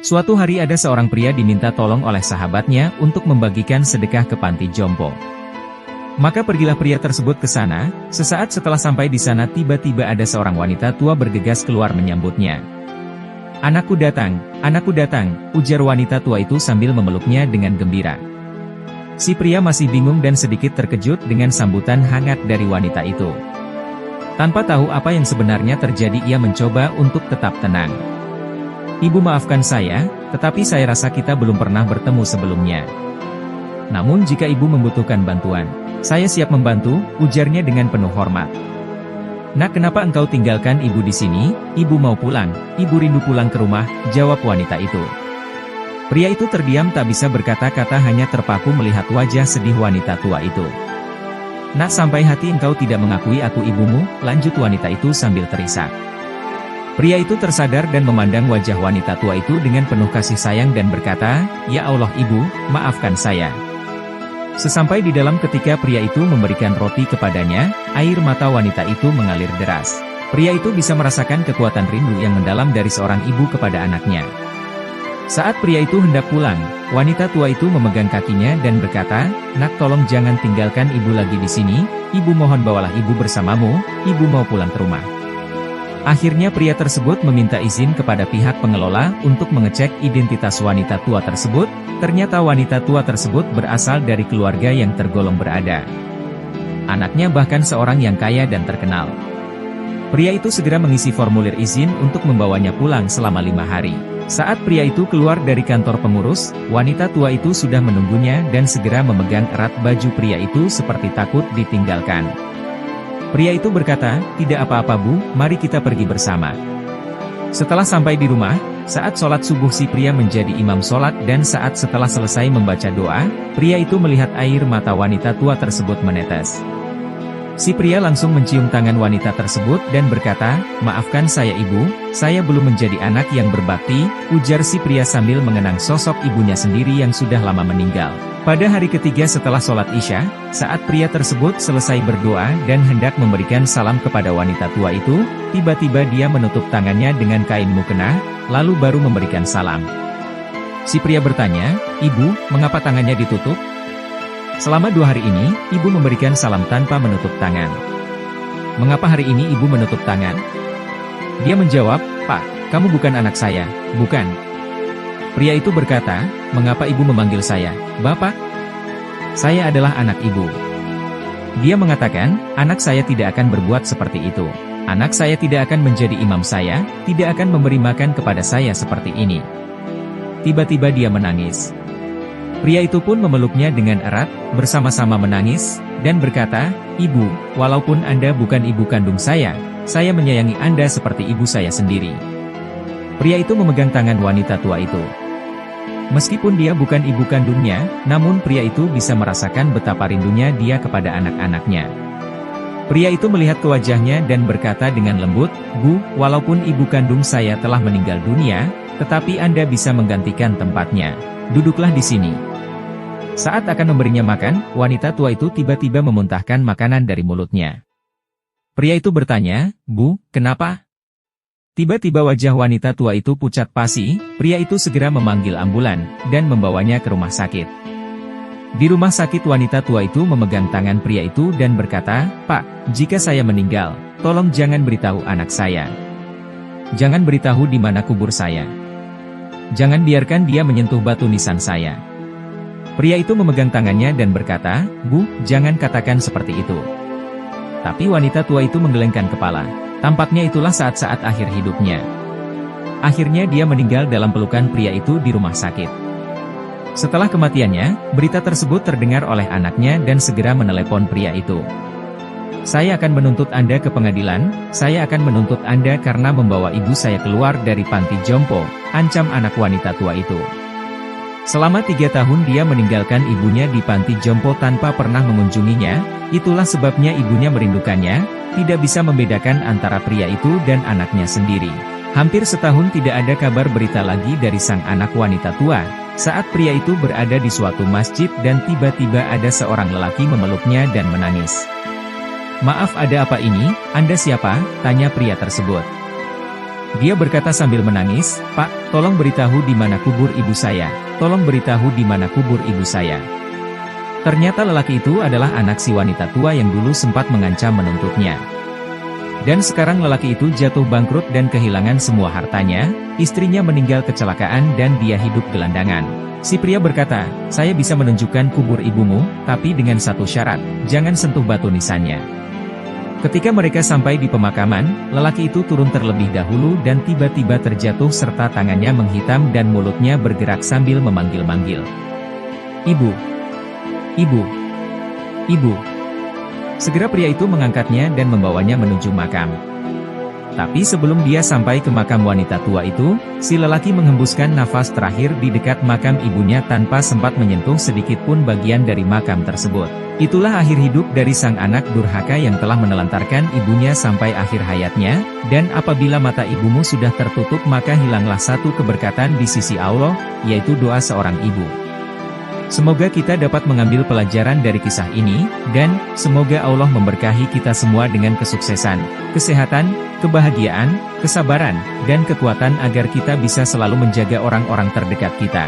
Suatu hari ada seorang pria diminta tolong oleh sahabatnya untuk membagikan sedekah ke panti jompo. Maka pergilah pria tersebut ke sana. Sesaat setelah sampai di sana tiba-tiba ada seorang wanita tua bergegas keluar menyambutnya. "Anakku datang, ujar wanita tua itu sambil memeluknya dengan gembira. Si pria masih bingung dan sedikit terkejut dengan sambutan hangat dari wanita itu. Tanpa tahu apa yang sebenarnya terjadi, ia mencoba untuk tetap tenang. "Ibu, maafkan saya, tetapi saya rasa kita belum pernah bertemu sebelumnya. Namun jika ibu membutuhkan bantuan, saya siap membantu," ujarnya dengan penuh hormat. "Nak, kenapa engkau tinggalkan ibu di sini?" "Ibu mau pulang, ibu rindu pulang ke rumah," jawab wanita itu. Pria itu terdiam tak bisa berkata-kata, hanya terpaku melihat wajah sedih wanita tua itu. "Nak, sampai hati engkau tidak mengakui aku ibumu?" lanjut wanita itu sambil terisak. Pria itu tersadar dan memandang wajah wanita tua itu dengan penuh kasih sayang dan berkata, "Ya Allah ibu, maafkan saya." Sesampai di dalam ketika pria itu memberikan roti kepadanya, air mata wanita itu mengalir deras. Pria itu bisa merasakan kekuatan rindu yang mendalam dari seorang ibu kepada anaknya. Saat pria itu hendak pulang, wanita tua itu memegang kakinya dan berkata, "Nak, tolong jangan tinggalkan ibu lagi di sini, ibu mohon bawalah ibu bersamamu, ibu mau pulang ke rumah." Akhirnya pria tersebut meminta izin kepada pihak pengelola untuk mengecek identitas wanita tua tersebut. Ternyata wanita tua tersebut berasal dari keluarga yang tergolong berada. Anaknya bahkan seorang yang kaya dan terkenal. Pria itu segera mengisi formulir izin untuk membawanya pulang selama 5 hari. Saat pria itu keluar dari kantor pengurus, wanita tua itu sudah menunggunya dan segera memegang erat baju pria itu seperti takut ditinggalkan. Pria itu berkata, "Tidak apa-apa Bu, mari kita pergi bersama." Setelah sampai di rumah, saat sholat subuh si pria menjadi imam sholat dan saat setelah selesai membaca doa, pria itu melihat air mata wanita tua tersebut menetes. Si pria langsung mencium tangan wanita tersebut dan berkata, "Maafkan saya ibu, saya belum menjadi anak yang berbakti," ujar si pria sambil mengenang sosok ibunya sendiri yang sudah lama meninggal. Pada hari ketiga setelah sholat Isya, saat pria tersebut selesai berdoa dan hendak memberikan salam kepada wanita tua itu, tiba-tiba dia menutup tangannya dengan kain mukena, lalu baru memberikan salam. Si pria bertanya, "Ibu, mengapa tangannya ditutup?" "Selama 2 hari ini, ibu memberikan salam tanpa menutup tangan." "Mengapa hari ini ibu menutup tangan?" Dia menjawab, "Pak, kamu bukan anak saya, bukan?" Pria itu berkata, "Mengapa ibu memanggil saya Bapak? Saya adalah anak ibu." Dia mengatakan, "Anak saya tidak akan berbuat seperti itu. Anak saya tidak akan menjadi imam saya, tidak akan memberi makan kepada saya seperti ini." Tiba-tiba dia menangis. Pria itu pun memeluknya dengan erat, bersama-sama menangis, dan berkata, "Ibu, walaupun Anda bukan ibu kandung saya menyayangi Anda seperti ibu saya sendiri." Pria itu memegang tangan wanita tua itu. Meskipun dia bukan ibu kandungnya, namun pria itu bisa merasakan betapa rindunya dia kepada anak-anaknya. Pria itu melihat ke wajahnya dan berkata dengan lembut, "Bu, walaupun ibu kandung saya telah meninggal dunia, tetapi Anda bisa menggantikan tempatnya. Duduklah di sini." Saat akan memberinya makan, wanita tua itu tiba-tiba memuntahkan makanan dari mulutnya. Pria itu bertanya, "Bu, kenapa?" Tiba-tiba wajah wanita tua itu pucat pasi. Pria itu segera memanggil ambulan, dan membawanya ke rumah sakit. Di rumah sakit wanita tua itu memegang tangan pria itu dan berkata, "Pak, jika saya meninggal, tolong jangan beritahu anak saya. Jangan beritahu di mana kubur saya. Jangan biarkan dia menyentuh batu nisan saya." Pria itu memegang tangannya dan berkata, "Bu, jangan katakan seperti itu." Tapi wanita tua itu menggelengkan kepala. Tampaknya itulah saat-saat akhir hidupnya. Akhirnya dia meninggal dalam pelukan pria itu di rumah sakit. Setelah kematiannya, berita tersebut terdengar oleh anaknya dan segera menelepon pria itu. "Saya akan menuntut Anda ke pengadilan, saya akan menuntut Anda karena membawa ibu saya keluar dari panti jompo," ancam anak wanita tua itu. Selama 3 tahun dia meninggalkan ibunya di panti jompo tanpa pernah mengunjunginya, itulah sebabnya ibunya merindukannya, tidak bisa membedakan antara pria itu dan anaknya sendiri. Hampir setahun tidak ada kabar berita lagi dari sang anak wanita tua, saat pria itu berada di suatu masjid dan tiba-tiba ada seorang lelaki memeluknya dan menangis. "Maaf, ada apa ini? Anda siapa?" tanya pria tersebut. Dia berkata sambil menangis, "Pak, Tolong beritahu di mana kubur ibu saya. Tolong beritahu di mana kubur ibu saya." Ternyata lelaki itu adalah anak si wanita tua yang dulu sempat mengancam menuntutnya. Dan sekarang lelaki itu jatuh bangkrut dan kehilangan semua hartanya, istrinya meninggal kecelakaan dan dia hidup gelandangan. Si pria berkata, "Saya bisa menunjukkan kubur ibumu, tapi dengan satu syarat, jangan sentuh batu nisannya." Ketika mereka sampai di pemakaman, lelaki itu turun terlebih dahulu dan tiba-tiba terjatuh serta tangannya menghitam dan mulutnya bergerak sambil memanggil-manggil. "Ibu! Ibu! Ibu!" Segera pria itu mengangkatnya dan membawanya menuju makam. Tapi sebelum dia sampai ke makam wanita tua itu, si lelaki menghembuskan nafas terakhir di dekat makam ibunya tanpa sempat menyentuh sedikit pun bagian dari makam tersebut. Itulah akhir hidup dari sang anak durhaka yang telah menelantarkan ibunya sampai akhir hayatnya, dan apabila mata ibumu sudah tertutup maka hilanglah satu keberkatan di sisi Allah, yaitu doa seorang ibu. Semoga kita dapat mengambil pelajaran dari kisah ini, dan semoga Allah memberkahi kita semua dengan kesuksesan, kesehatan, kebahagiaan, kesabaran, dan kekuatan agar kita bisa selalu menjaga orang-orang terdekat kita.